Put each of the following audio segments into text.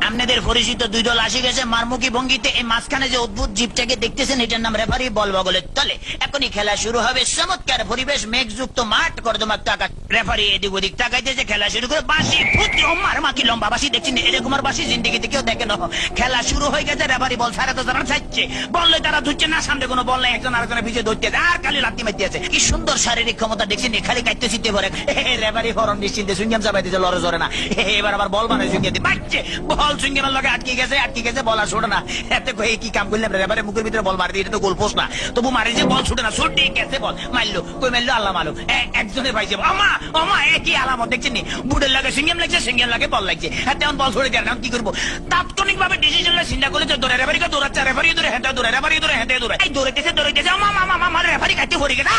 আপনাদের পরিচিত দুই দল আসে গেছে মারমুখী ভঙ্গিতে। এই মাঝখানে যে অদ্ভুত জীবটাকে দেখতেছেন এটার নাম রেফারি। বল বগলের তলে এখনই খেলা শুরু হবে। চমৎকার পরিবেশ, মেঘযুক্ত মাঠ, কর্দমাক্ত আকাশ। রেফারি এদিক ওদিক তাকাইতেছে, খেলা শুরু করে বাঁশি ফুটি ওমার মাকি লম্বা বাঁশি দেখছেন এরকম আর বাঁশি জিন্দিগিতে কেউ দেখে না। খেলা শুরু হয়ে গেছে, রেফারি বল সারা তো তারা চাইছে, বল তারা ধুচ্ছে না, সামনে কোনো বল নাই, একজন আরেকজনের পিছিয়ে ধরতে আর খালি লাত্তি মারতে আছে। কি সুন্দর শারীরিক ক্ষমতা দেখছেন, খালি কাটতে চিনতে পারে। রেফারি ফরন নিশ্চিন্তে সুইংগাম চাপাইতেছে, লড়ে জরে না। এবার আবার বল বানায় সুইংগাম বাচ্চে, বল সুইংগামের লগে আটকে গেছে, বল আর ছোটে না। এতে কি কাম করলাম, রেফারি মুখের ভিতরে বল মারি দিয়ে, এটা তো গোল পোস্ট না, তবু মারি যে বল ছুটে না, ছুটে গেছে বল মারলো, কই মারলো আল্লাহ মারলো, একজনে পাইছে। আমা আমা একই আলামত দেখছেন নি, বুটের লাগে সুইংগাম লাগছে, সুইংগাম লাগে বল লাগছে। তেমন বল ছুটে যায় না, কি করবো? তাৎক্ষণিক ভাবে ডিসিশন চিন্তা করলে যে দৌড়ে রেফারিকে দৌড়াচ্ছে, রেফারি দৌড়ে হেঁটে দৌড়ে, রেফারি দৌড়ে হেঁটে দৌড়ে, এই দৌড়াইতেছে আমা রেফারি কাটতে পড়ে গেছে।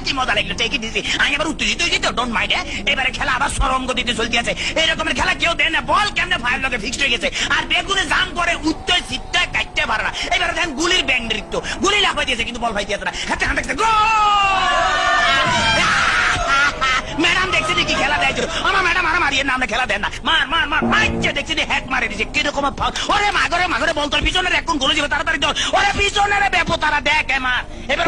কি মজা লাগলো, ঠিকই দিছি। আমি এবার উত্তেজিত হয়েছি তো, ডোন্ট মাইন্ড। এবারে খেলা আবার সরম গতিতে চলতে আছে। এরকমের খেলা কেউ দেয় না, বল কেমনে ফায়ার লগে ফিক্সড হয়ে গেছে, আর বেগুনে জাম করে উত্তর সিটটা কাটতে পারে না। এবারে দেখেন গুলির ব্যাং নৃত্য, গুলি লাফাই দিয়েছে কিন্তু বল ফাই দিয়েছে না। হাতে হাতে ম্যাডাম দেখছি কি খেলা দেয়, আমার ম্যাডাম আর মারিয়ে না, আমরা খেলা দেন না, মার মার মার মারছে, দেখছি হ্যাক মারে দিচ্ছে কিরকম। ওরে মাগরে মাগরে বল তোর পিছনের এখন গোল যাবে, তাড়াতাড়ি দল, ওরে পিছনের বেপো তারা দেখ মার। এবার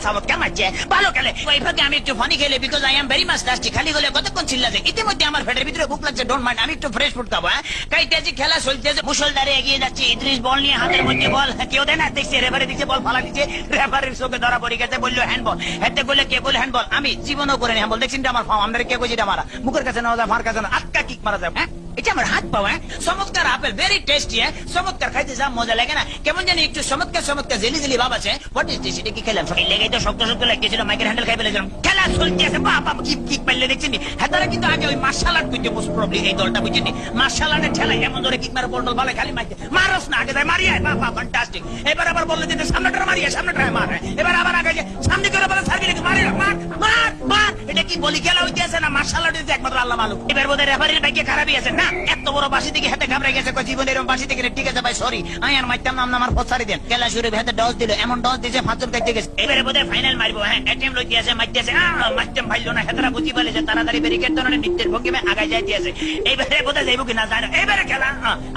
চমৎকার মারছে, ভালো খেলে। ওইভাবে আমি একটু ফানি খেলে, because I am very much lusty. খালি গেলে কতক্ষণ চিল্লাছে, ইতিমধ্যে আমার পেটের ভিতরে ভুক লাগছে, ডোন্ট মাইন্ড, আমি একটু ফ্রেশ ফুড খাবো। কাইতেছি, খেলা চলতেছে, মুসলধারে এগিয়ে যাচ্ছে। ইদ্রিস বল নিয়ে হাতের মধ্যে বল, কেউ দেয় না, দেখছি রেফারি দিচ্ছে, বল ফালা দিচ্ছে, রেফারির চোখে ধরা পড়ে গেছে, বললো হ্যান্ডবল। হেঁটে বললে কে বলে হ্যান্ডবল, আমি জীবনও করে নি হ্যান্ডবল। দেখছেন আমার ফার্ম, আমাদের কে কইছে এটা মারা, মুখের কাছে নেওয়া যায়, মার কাছে না, আটকা কিক মারা যায়। এটা আমার হাত পাওয়া চমৎকার আপেল, ভেরি টেস্টি। চমৎকার খাইতে যা মজা লাগে না, কেমন জানি একটু চমৎকার চমৎকার জেলি জেলি ভাব আছে। What is this? এটা কি খেলাম? লেগে তো শক্ত শক্ত লাগতেছিল, মাইকের হ্যান্ডেল খাই ফেলেছিলাম। খেলা চলতে আছে, বাবা কিক কিক মারলে দেখছেন। হ্যাঁ, তারা কিন্তু আগে ওই মার্শাল আর্ট বুঝতে মোস্ট প্রবলি এই দলটা বুঝছেন, মার্শাল আর্টের ঠেলা এমন ধরে কিক মারে, বল ভালো খালি মারতে মারস না, আগে মারিয়ে বাবা ফ্যান্টাস্টিক। এবার আবার বললে যে সামনেটা মারিয়ে, সামনেটা মার। এবার আবার আগে সামনে করে বলে সার্ভি রেখে মারি, মার মার মার। এটা কি বলি খেলা হইতে আছে না মার্শাল আর্ট হইতে একমাত্র আল্লাহ মালুম। এবার বোধহয় রেফারির ভাগ্যে খারাপই আছে না, এত বড় বাসি থেকে হাতে ঘাবড়ে গেছে, জীবনে এরকম বাসি থেকে। ঠিক আছে ভাই, সরি, আমি আর মারতাম নাম আমার ফসারি দেন। খেলা শুরু হাতে ডস দিল, এমন ডস দিয়েছে পাঁচজন কাটতে গেছে। এবারে বোধহয় ফাইনাল মারবো। হ্যাঁ, এটিএম লইতে আছে, মারতেছে, মারতাম ভাইলো না, হেতারা বুঝি পালিয়েছে, তাড়াতাড়ি ব্যারিকেড ধরনের নৃত্যের ভঙ্গিমে আগায় যাইতে আছে। এইবারে বোধহয় যাইব কিনা যায় না। এবারে খেলা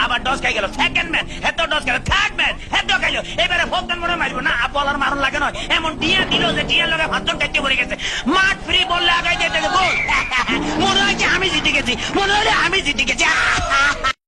আবার ডস খাই গেল, সেকেন্ড ম্যান হেত ডস গেল, থার্ড ম্যান হেত খাইলো। এবারে ফোর্থ ম্যান মনে মারবো না, বলার মারণ লাগে নয়, এমন ডিয়া দিল যে ডিয়ার লগে পাঁচজন কাটতে পড়ে গেছে। মাঠ ফ্রি বললে আগায় যেতে গোল। মনে হয় যে আমি জিতে গেছি, মনে হলে আমি জিতে গেছি।